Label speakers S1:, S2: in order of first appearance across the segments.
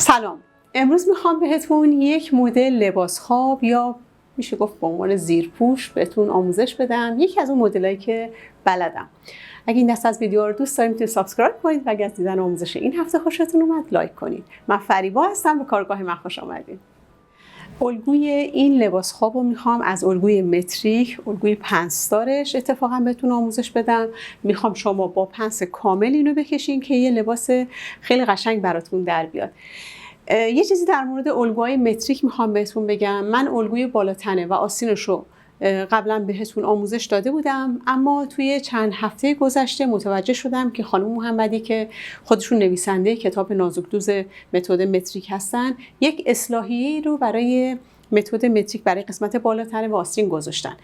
S1: سلام. امروز میخوام بهتون یک مدل لباس خواب یا میشه گفت به عنوان زیرپوش بهتون آموزش بدم. یکی از اون مدلایی که بلدم. اگه این دست از ویدیو رو دوست دارید میتونید سابسکرایب کنید و اگه از دیدن آموزش این هفته خوشتون اومد لایک کنید. من فریبا هستم، به کارگاه من خوش آمدید. الگوی این لباس خواب رو میخوام از الگوی متریک، الگوی پنسدارش اتفاقا بهتون آموزش بدم. میخوام شما با پنس کامل اینو بکشین که یه لباس خیلی قشنگ براتون در بیاد. یه چیزی در مورد الگوهای متریک میخوام بهتون بگم. من الگوی بالاتنه و آستینش رو قبلا بهتون آموزش داده بودم، اما توی چند هفته گذشته متوجه شدم که خانم محمدی که خودشون نویسنده کتاب نازکدوز متد متریک هستن، یک اصلاحیه‌ای رو برای متد متریک برای قسمت بالاتنه و آستین گذاشتن.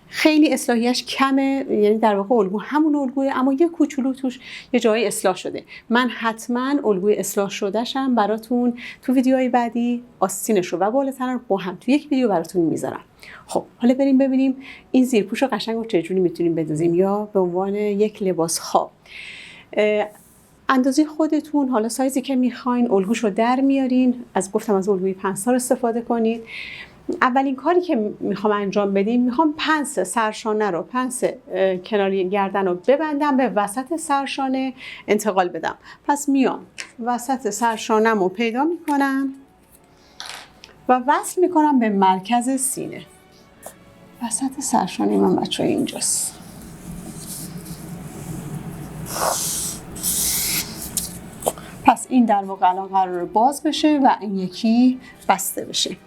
S1: خیلی اصلاحیش کمه، یعنی در واقع الگو همون الگوه، اما یه کوچولو توش یه جایی اصلاح شده. من حتما الگوی اصلاح شدهشم براتون تو ویدیوهای بعدی آستینش رو و بالاتنه رو با هم تو یک ویدیو براتون میذارم. خب حالا بریم ببینیم این زیرپوش رو قشنگ رو چجوری میتونیم بدوزیم یا به عنوان یک لباس خواب. اندازه خودتون، حالا سایزی که میخواین، الگوش رو در میارین. گفتم از الگوی پنسدار استفاده کنید. اولین کاری که میخوام انجام بدیم، میخوام پنس سرشانه رو، پنس کناری گردن رو ببندم، به وسط سرشانه انتقال بدم. پس میام وسط سرشانم رو پیدا میکنم و وصل میکنم به مرکز سینه. وسط سرشانه من بچه های اینجاست. پس این در واقع الان قرار باز بشه و این یکی بسته بشه.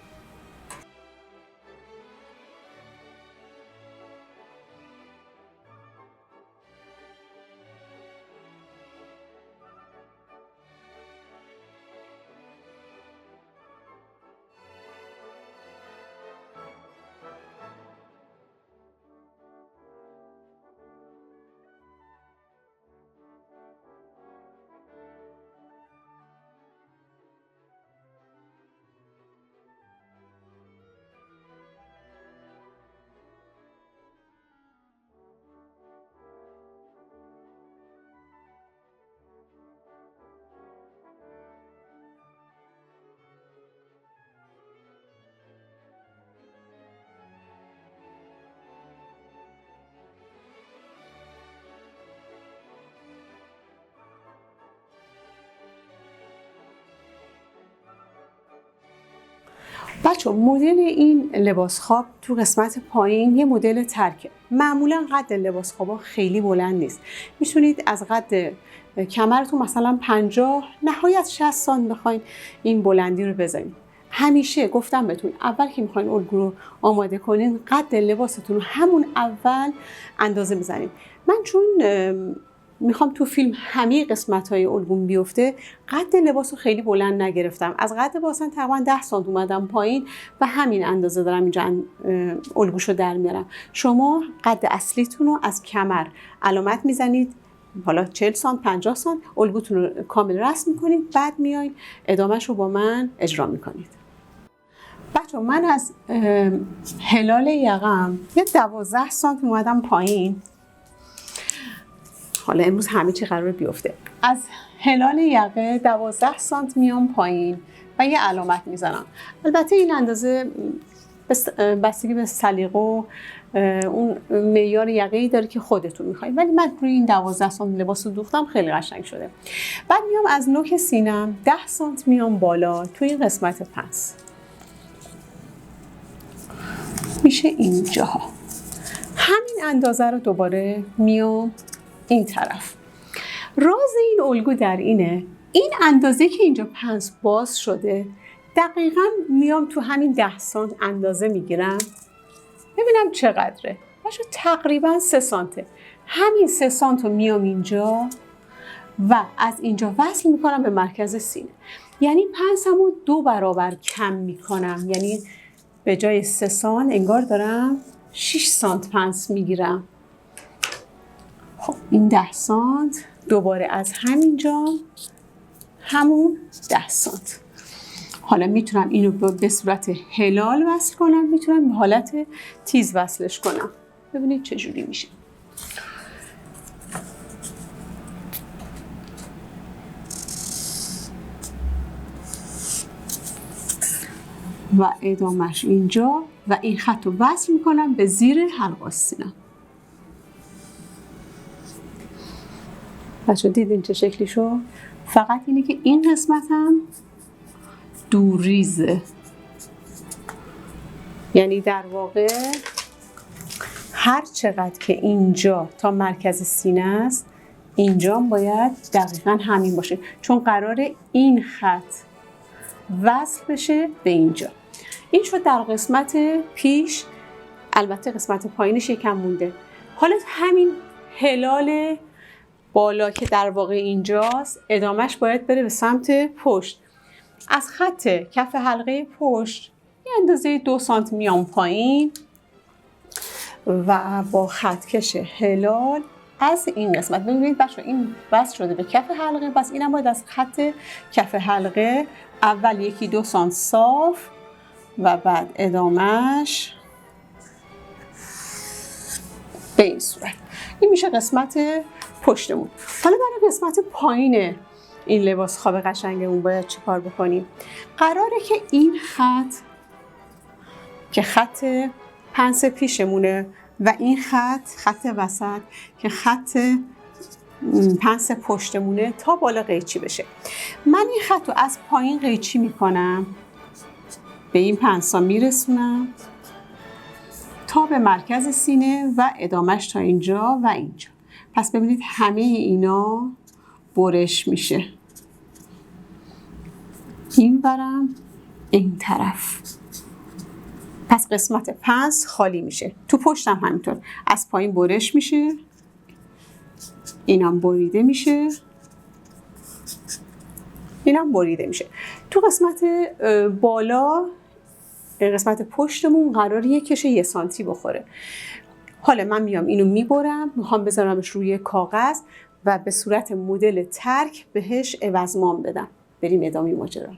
S1: بچه مدل این لباس خواب تو قسمت پایین یه مدل ترکه. معمولا قد لباس خوابا خیلی بلند نیست. میتونید از قد کمرتون مثلا 50 نهایت 60 سانت بخواین این بلندی رو بزنید. همیشه گفتم بهتون اول که میخواین الگو رو آماده کنین، قد لباستون رو همون اول اندازه بزنید. من چون میخوام تو فیلم همه قسمت‌های الگوم بیفته، قد لباس رو خیلی بلند نگرفتم. از قد باسن تقریبا 10 سانت اومدم پایین و همین اندازه دارم اینجا الگوشو در میارم. شما قد اصلیتون رو از کمر علامت میزنید، حالا 40 سانت 50 سانت الگوتون رو کامل رسم میکنید، بعد میایین ادامهش رو با من اجرا میکنید. بچه من از هلال یقم یه 12 سانت اومدم پایین. حالا امروز همه چی قراره بیفته. از هلال یقه 12 سانت میام پایین و یه علامت میزنم. البته این اندازه بستگی به سلیقه و اون معیار یقه‌ای داره که خودتون میخواید، ولی من روی این 12 سانت لباس رو دوختم، خیلی قشنگ شده. بعد میام از نوک سینم 10 سانت میام بالا توی قسمت پس، میشه اینجاها. همین اندازه رو دوباره میام این طرف. راز این الگو در اینه، این اندازه که اینجا پنس باز شده دقیقاً میام تو همین 10 سانت اندازه میگیرم، ببینم چقدره. باشه تقریباً 3 سانته. همین 3 سانت رو میام اینجا و از اینجا وصل میکنم به مرکز سینه. یعنی پنسمو 2 برابر کم میکنم، یعنی به جای 3 سانت انگار دارم 6 سانت پنس میگیرم. خب این 10 سانت دوباره از همینجا همون 10 سانت. حالا میتونم اینو به صورت هلال وصل کنم، میتونم به حالت تیز وصلش کنم. ببینید چجوری میشه. و ادامش اینجا و این خط رو وصل میکنم به زیر حلقه آستینم. بچه دیدین چه شکلی شد؟ فقط اینه که این قسمت هم دوریزه، یعنی در واقع هر چقدر که اینجا تا مرکز سینه است اینجا باید دقیقا همین باشه، چون قراره این خط وصل بشه به اینجا. این شد در قسمت پیش. البته قسمت پایینش یکم مونده. حالا همین هلال بالا که در واقع اینجاست ادامش باید بره به سمت پشت. از خط کف حلقه پشت یه اندازه 2 سانتی میام پایین و با خطکش هلال از این قسمت، ببینید بچه این وصل شده به کف حلقه، پس اینم باید از خط کف حلقه اول 1-2 سانت صاف و بعد ادامش به این صورت. این میشه قسمت پشتمون. حالا برای قسمت پایین این لباس خواب قشنگمون باید چی کار بکنیم؟ قراره که این خط که خط پنس پیشمونه و این خط وسط که خط پنس پشتمونه تا بالا قیچی بشه. من این خط رو از پایین قیچی میکنم، به این پنسا میرسونم تا به مرکز سینه و ادامش تا اینجا و اینجا. پس ببینید همه اینا برش میشه، این برم این طرف. پس قسمت پنس خالی میشه. تو پشتم همینطور از پایین برش میشه، اینم بریده میشه، اینم بریده میشه. تو قسمت بالا قسمت پشتمون قراره یه کش 1 سانتی بخوره. حالا من میام اینو میبرم، میخوام بذارمش روی کاغذ و به صورت مدل ترک بهش عوضمان بدم. بریم ادامه ماجرا.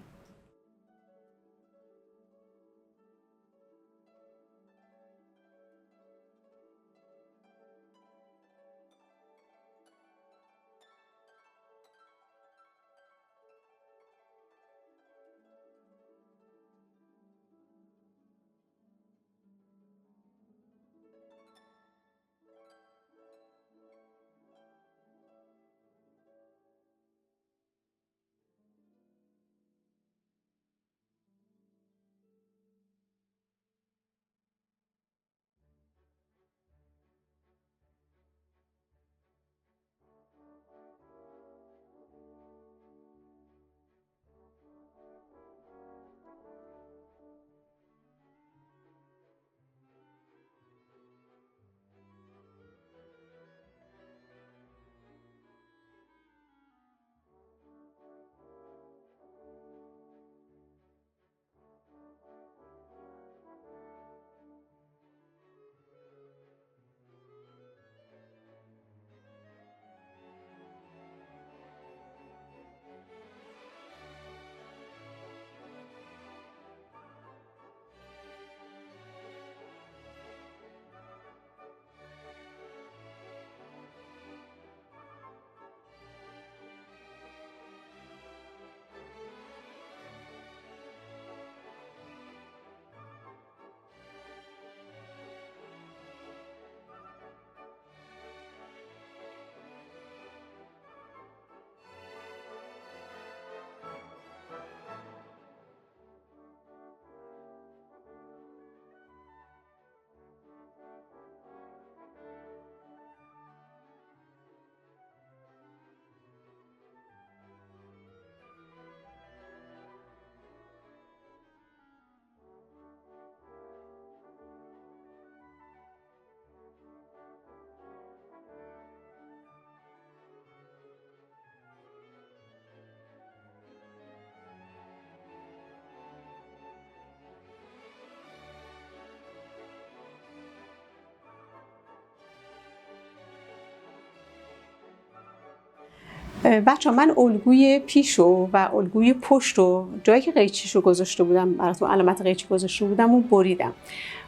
S1: بچه من الگوی پیشو و الگوی پشتو جایی که قیچیشو گذاشته بودم براتون علامت قیچی گذاشته بودم و بریدم.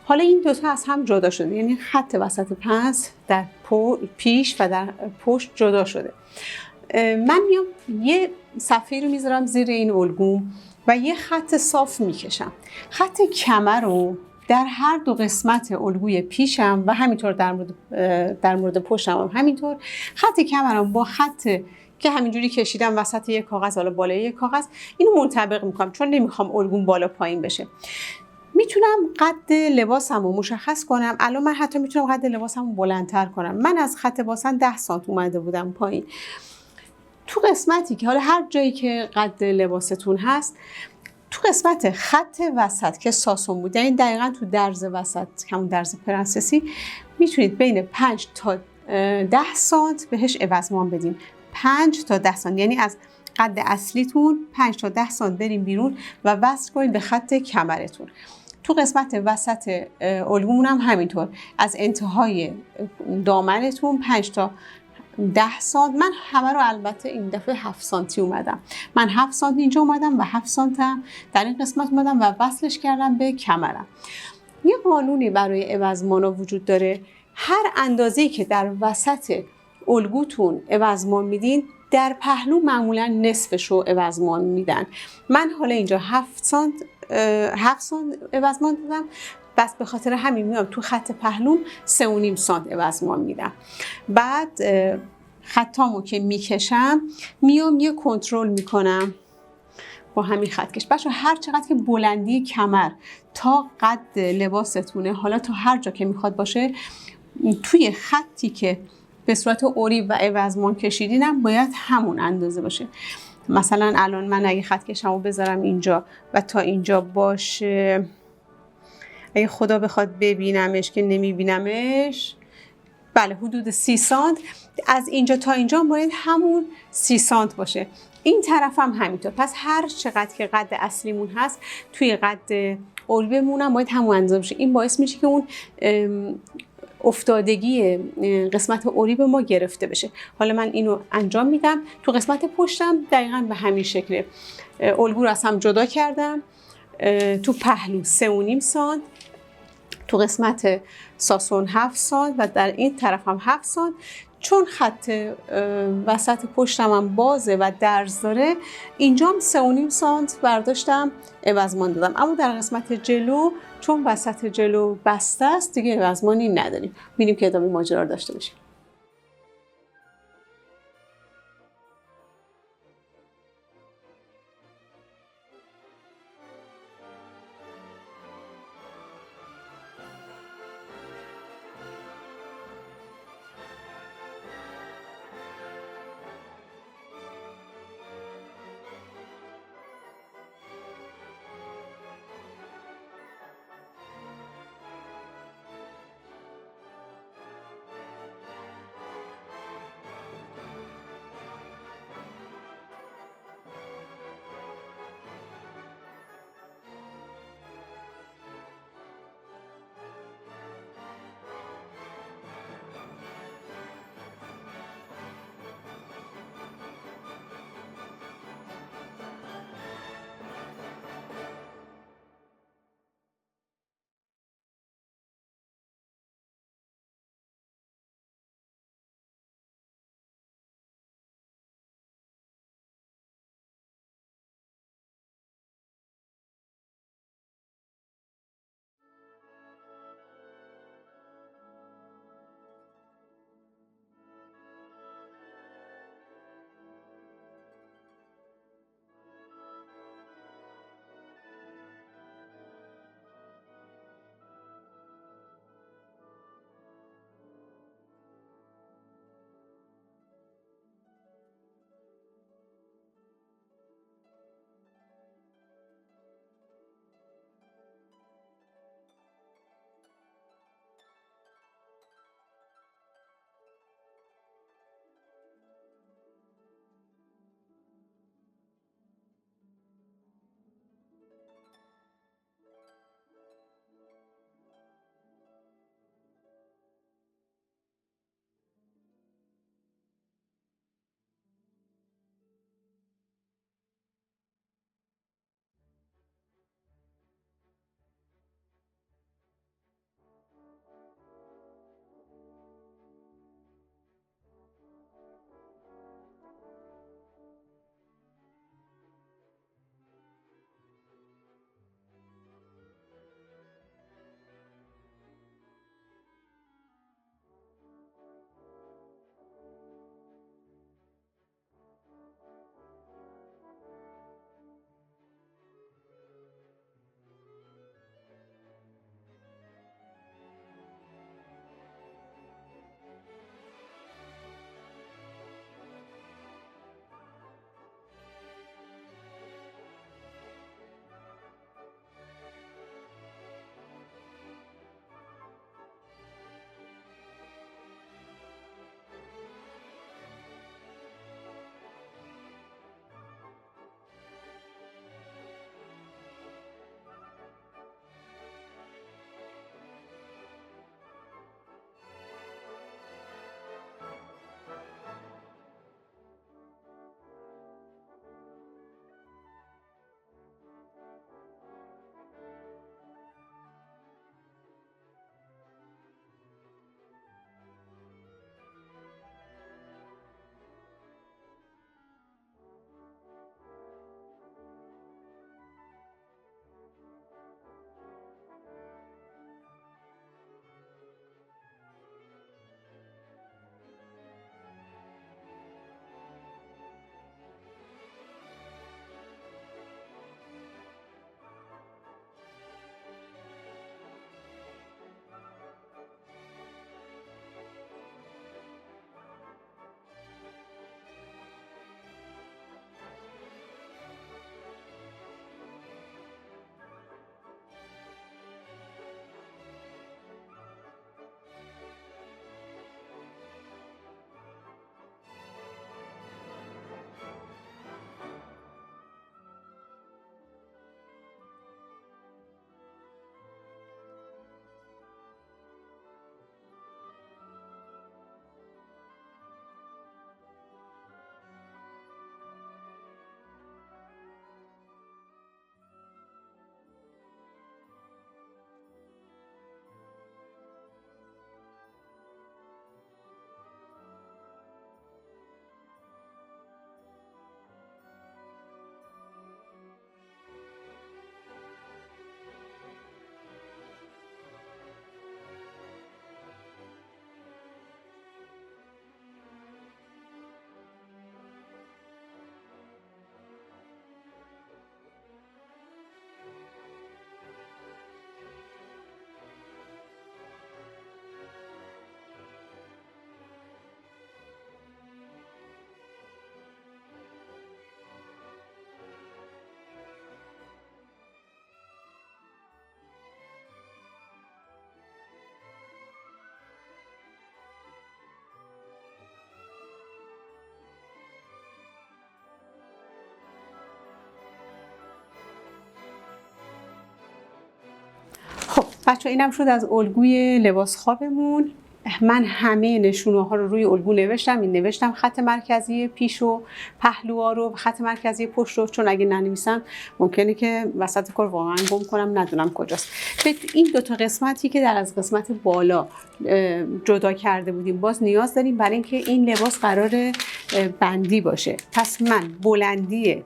S1: حالا این دوتا از هم جدا شده، یعنی خط وسط پنس در پیش و در پشت جدا شده. من میام یه صفحه رو میذارم زیر این الگوم و یه خط صاف میکشم. خط کمر رو در هر دو قسمت الگوی پیشم و همینطور در مورد پشتم هم همینطور خط کمرم با خط که همینجوری کشیدم وسط یک کاغذ، حالا بالای یک کاغذ، اینو منطبق میکنم چون نمیخوام الگوم بالا پایین بشه. میتونم قد لباسم رو مشخص کنم. الان من حتی میتونم قد لباسم رو بلندتر کنم. من از خط باسن 10 سانت اومده بودم پایین. تو قسمتی که حالا هر جایی که قد لباستون هست، تو قسمت خط وسط که ساسون بود، یعنی دقیقاً تو درز وسط، همون درز پرنسسی، میتونید بین 5 تا 10 سانت بهش عوضمان بدین. 5 تا 10 سانت، یعنی از قد اصلیتون 5 تا 10 سانت بریم بیرون و وصل کنید به خط کمرتون. تو قسمت وسط الگومون هم همینطور، از انتهای دامنتون 5 تا 10 سانت. من همه رو البته این دفعه 7 سانتی اومدم. من 7 سانت اینجا اومدم و 7 سانت هم در این قسمت اومدم و وصلش کردم به کمرم. یه قانونی برای عوضمانا وجود داره. هر اندازه‌ای که در وسط الگوتون عوضمان میدین، در پهلو معمولا نصفش رو عوضمان میدن. من حالا اینجا 7 سانت عوضمان دادم، بس به خاطر همین میام تو خط پهلوم 3.5 سانت عوضمان میدم. بعد خطامو که میکشم میام یه کنترل میکنم با همین خط کش. بچه هر چقدر که بلندی کمر تا قد لباستونه، حالا تا هر جا که میخواد باشه، توی خطی که به صورت اوریب و عوضمان کشیدینم باید همون اندازه باشه. مثلا الان من اگه خط کشمو بذارم اینجا و تا اینجا باشه، اگه خدا بخواد ببینمش که نمیبینمش، بله حدود 30 سانت. از اینجا تا اینجا باید همون 30 سانت باشه. این طرف هم همینطور. پس هر چقدر که قد اصلیمون هست توی قد اریبمون هم باید همون اندازه باشه. این باعث میشه که اون افتادگی قسمت اریب ما گرفته بشه. حالا من اینو انجام میدم. تو قسمت پشتم دقیقاً به همین شکله. الگو رو از هم جدا کردم. تو پهلو 3.5 سانت، تو قسمت ساسون 7 سانت و در این طرف هم 7 سانت. چون خط وسط پشتم هم بازه و درز داره، اینجا هم 3.5 سانت برداشتم عوضمان دادم. اما در قسمت جلو چون وسط جلو بسته است دیگه عوضمانی نداریم. می‌بینیم که ادامه ماجرا رو داشته باشیم. بچه اینم شد از الگوی لباس خوابمون. من همه نشونه ها رو روی الگو نوشتم. این نوشتم خط مرکزی پیش و پهلوها رو، خط مرکزی پشت رو، چون اگه ننویسم ممکنه که وسط کار واقعا گم کنم ندونم کجاست. این دوتا قسمتی که در از قسمت بالا جدا کرده بودیم باز نیاز داریم برای اینکه این لباس قرار بندی باشه. پس من بلندی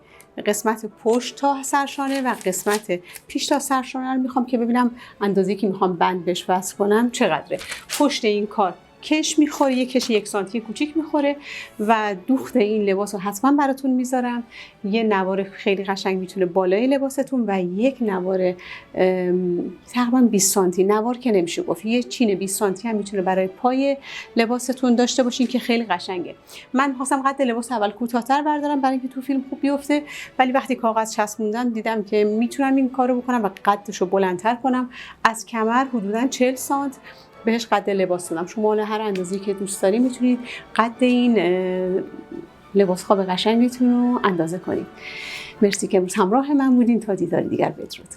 S1: قسمت پشت تا سرشانه و قسمت پیش تا سرشانه رو میخوام که ببینم اندازه‌ای که میخوام بند بهش وصل کنم چقدره. پشت این کار کش میخوره، یک کش 1 سانتی کوچیک میخوره و دوخت این لباس رو حتما براتون میذارم. یه نوار خیلی قشنگ میتونه بالای لباستون و یک نوار تقریبا 20 سانتی، نوار که نمیشه گفت، یه چین 20 سانتی هم میتونه برای پای لباستون داشته باشین که خیلی قشنگه. من خواستم قد لباس اول کوتاه‌تر بردارم برای اینکه تو فیلم خوب بیفته، ولی وقتی کاغذ چسبوندم دیدم که میتونم این کارو بکنم و قدش رو بلندتر کنم. از کمر حدودا 40 سانت بهش قد لباس دادم. شما هر اندازه‌ای که دوست دارید میتونید قد این لباس خواب قشنگتون رو اندازه کنید. مرسی که امروز همراه من بودین. تا دیدار دیگر، بدرود.